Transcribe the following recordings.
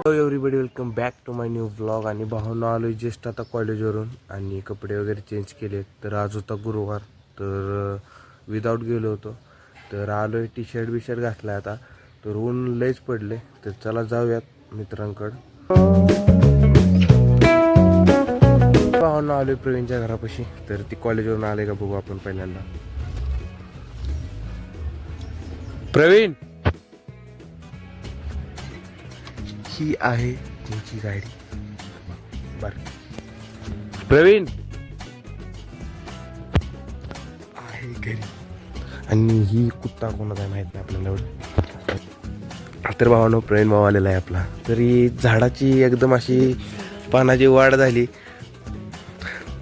Hello everybody, welcome back to my new vlog. आणि भावना आलो जस्ट आता कॉलेजवरून आणि कपडे वगैरे चेंज केले. तर आज होता गुरुवार, तर विदाऊट गेलो होतो. तर आलो आहे, टी शर्ट घातला आता. तर ऊन लयच पडले, तर चला जाऊयात मित्रांकडं. भावना आलो प्रवीणच्या घरापाशी. तर ती कॉलेजवरून आले का बघू आपण पहिल्यांदा. प्रवीण, ही आहे तुमची गाडी. बर प्रवीण आहे घरी. आणि ही कुत्ता कोणाचा आहे माहित नाही आपल्याला एवढं. तर भावानो, प्रवीण भाऊ आलेला आहे आपला. तरी झाडाची एकदम अशी पानाची वाढ झाली.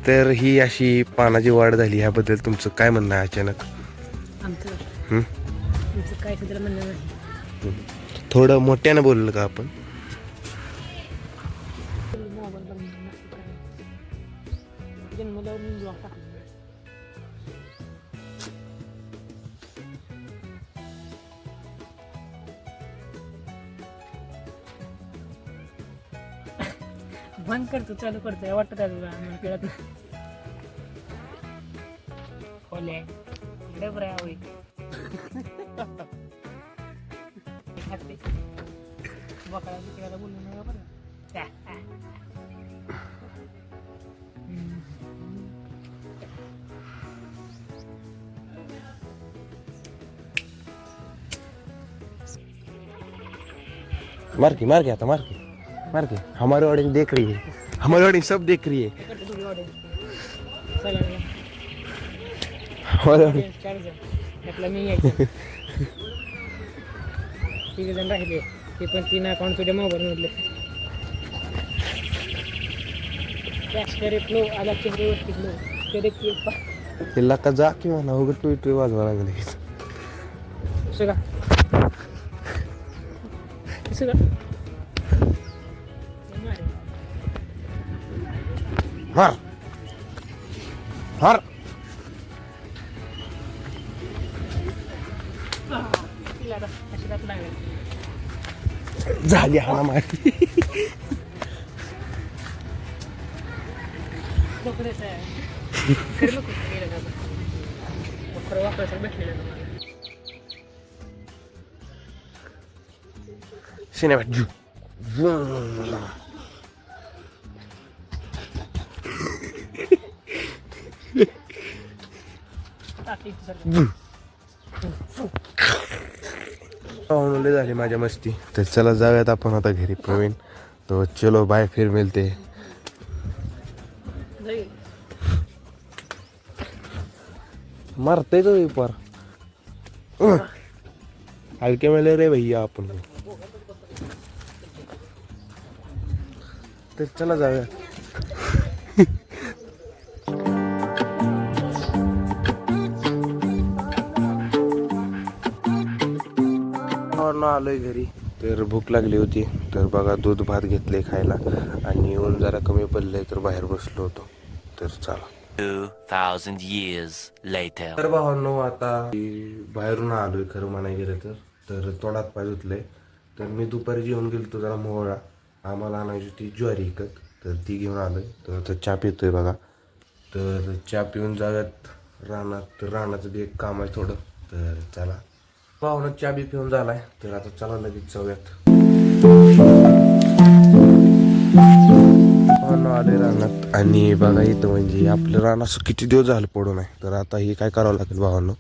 तर ही अशी पानाची वाढ झाली, ह्याबद्दल तुमचं काय म्हणणं आहे अचानक? काय म्हणणं नाही. थोडं मोठ्यानं बोललं का आपण? बंद करतो, चालू करतोय, वाटत आहे तुला मला कळत नाही. खोले डबरा होई बकरा बिकराला बोलू नका बरं. मार के आता मार के हमारे ऑडियंस देख रही है, हमारी ऑडियंस सब देख रही है. मी यायचं तिघ जण राहिले, ते पण 3 अकाउंट तुझ्या मोबाईल मधले. आला चेहऱ्यावरती लो ते देखील तिला का जा की म्हणा, उगं टू वाजवा लागले. सगळा मार मार. झाली हा मारी. सिनेमा लय झाली माझ्या मस्ती. तर चला जाऊयात आपण आता घरी प्रवीण. तो चलो बाय, फिर मिलते. मरते तो पर हलके में ले रे भैया आपण. तर चला जाऊया. आलोय घरी. तर भूक लागली होती, तर बघा दूध भात घेतले खायला. आणि ऊन जरा कमी पडलंय, तर बाहेर बसलो होतो. तर चला. 2000 years later. तर भावांनो, आता बाहेरून आलोय खरं म्हणाय गेलं तर तोंडात पाय धुतले. तर मी दुपारी जेवण गेलो तो जरा मोहळा. आम्हाला आणायची ती ज्वारी विकत, तर ती घेऊन आलोय. तर आता चहा पितोय बघा. तर चहा पिऊन जाव्यात रानात. तर रानाचं बी एक काम आहे थोडं. तर चला. भावना चहा बी पिऊन झालाय, तर आता चला लगेच जाऊयात. आले रानात. आणि बघा इथं म्हणजे आपलं रान असं किती दिवस झालं पडून आहे. तर आता हे काय करावं लागेल भावांनो,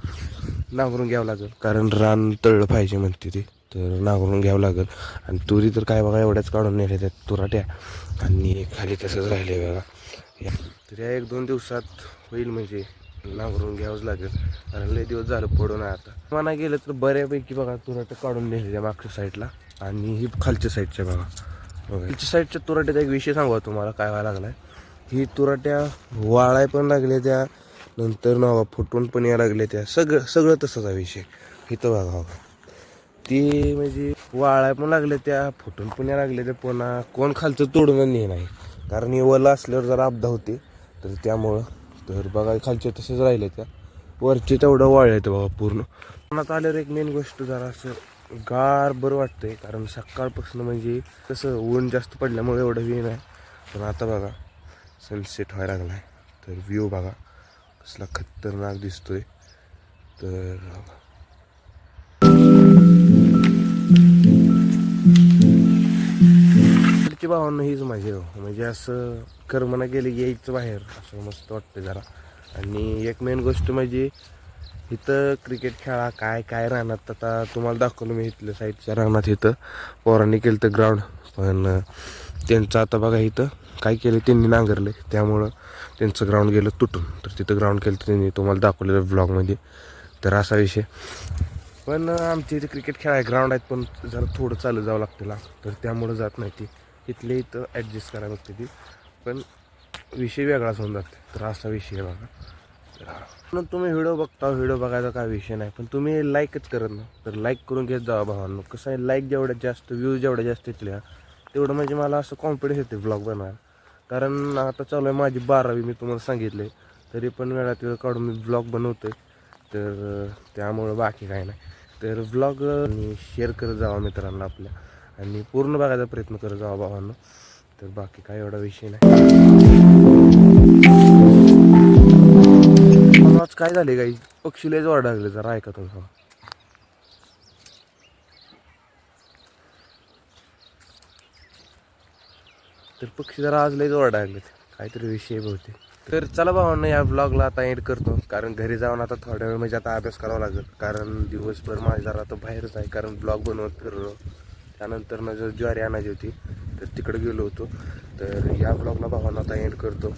नांगरून घ्यावं लागेल. कारण रान तळलं पाहिजे म्हणते ती, तर नांगरून घ्यावं लागेल. आणि तुरी तर काय बघा एवढ्याच काढून नेल्या त्यात तुराट्या. आणि खाली तसंच राहिले बघा. तर या 1-2 दिवसात होईल, म्हणजे नांगरून घ्यावंच लागेल. कारण लय दिवस झालं पडून आहे. आता म्हणा गेलं तर बऱ्यापैकी बघा तुराट्या काढून नेलेल्या मागच्या साईडला. आणि ही खालच्या साईडच्या बघा. खालच्या साईडच्या तुराट्याचा एक विषय सांगू तुम्हाला काय व्हायला लागलाय. ही तुराट्या वाळाय पण लागल्या, त्या नंतर ना फुटून पण यायला लागले. त्या सगळं तसंच आहे विषय. इथं बघा ती म्हणजे वाळाय पण लागले, त्या फुटून पण यायला लागले. त्या पुन्हा कोण खालचं तोडून नाही नाही, कारण हे वला असल्यावर जरा अपदा होते. तर त्यामुळं तर बघा खालचे तसेच राहिले, त्या वरचे तेवढं वाळले ते बघा पूर्ण. मनात आल्यावर एक मेन गोष्ट जरा असं गार बरं वाटतंय, कारण सकाळपासून म्हणजे कसं ऊन जास्त पडल्यामुळे एवढं व्ह्यू नाही. पण आता बघा सनसेट व्हायला लागला आहे, तर व्ह्यू बघा कसला खतरनाक दिसतोय. तर इकडची भावना हीच माझी हो, म्हणजे असं करमना गेले की यायचं बाहेर, असं मस्त वाटतं जरा. आणि एक मेन गोष्ट म्हणजे इथं क्रिकेट खेळा काय काय रानात, आता तुम्हाला दाखवलं मी इथलं साईडच्या रानात इथं पोरांनी केलं तर ग्राउंड. पण त्यांचं आता बघा इथं काय केलं त्यांनी नांगरले, त्यामुळं त्यांचं ग्राउंड गेलं तुटून. तर तिथं ग्राउंड केलं तर त्यांनी तुम्हाला दाखवलेलं ब्लॉगमध्ये. तर असा विषय. पण आमच्या इथे क्रिकेट खेळाय ग्राउंड आहेत, पण जरा थोडं चालू जावं लागतं ना, तर त्यामुळं जात नाही ती. इथले इथं ॲडजस्ट करायला बघते ती, पण विषय वेगळाच होऊन जाते. तर असा विषय आहे बघा. म्हणून तुम्ही व्हिडिओ बघता, व्हिडिओ बघायचा काय विषय नाही, पण तुम्ही लाईकच करत ना, तर लाईक करून घेत जावा भावांनो. कसं आहे, लाईक जेवढ्यात जास्त, व्ह्यूज जेवढ्या जास्त येतल्या तेवढं म्हणजे मला असं कॉन्फिडन्स येते ब्लॉग बनवायला. कारण आता चालू आहे माझी 12वी, मी तुम्हाला सांगितले, तरी पण वेळात वेळ काढून मी ब्लॉग बनवतोय. तर त्यामुळं बाकी काय नाही. तर ब्लॉग शेअर करत जावा मित्रांना आपल्या, आणि पूर्ण बघायचा प्रयत्न करत जावा भावांनो. तर बाकी काय एवढा विषय नाही. आज काय झाले काही पक्षी लयच ओरडायला जरा ऐका तुमचा. तर पक्षी जरा आज लयच ओरडायला काहीतरी विषय बहुतेक. तर चला भावांनो, या ब्लॉगला आता एंड करतो, कारण घरी जाऊन आता थोड्या वेळ म्हणजे आता अभ्यास करावा लागेल, कारण दिवसभर माझं जरा आता बाहेरच आहे, कारण ब्लॉग बनवत फिरलो. त्यानंतर ना जर ज्वारी आणायची होती तर तिकडे गेलो होतो. तर या ब्लॉगला भावांना आता एंड करतो.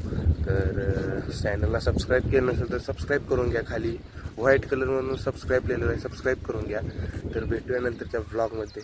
तर चॅनलला सबस्क्राईब केलं नसेल तर सबस्क्राईब करून घ्या, खाली व्हाईट कलर म्हणून सबस्क्राईब लिहिलेलं आहे, सबस्क्राईब करून घ्या. तर भेटूया नंतरच्या ब्लॉगमध्ये.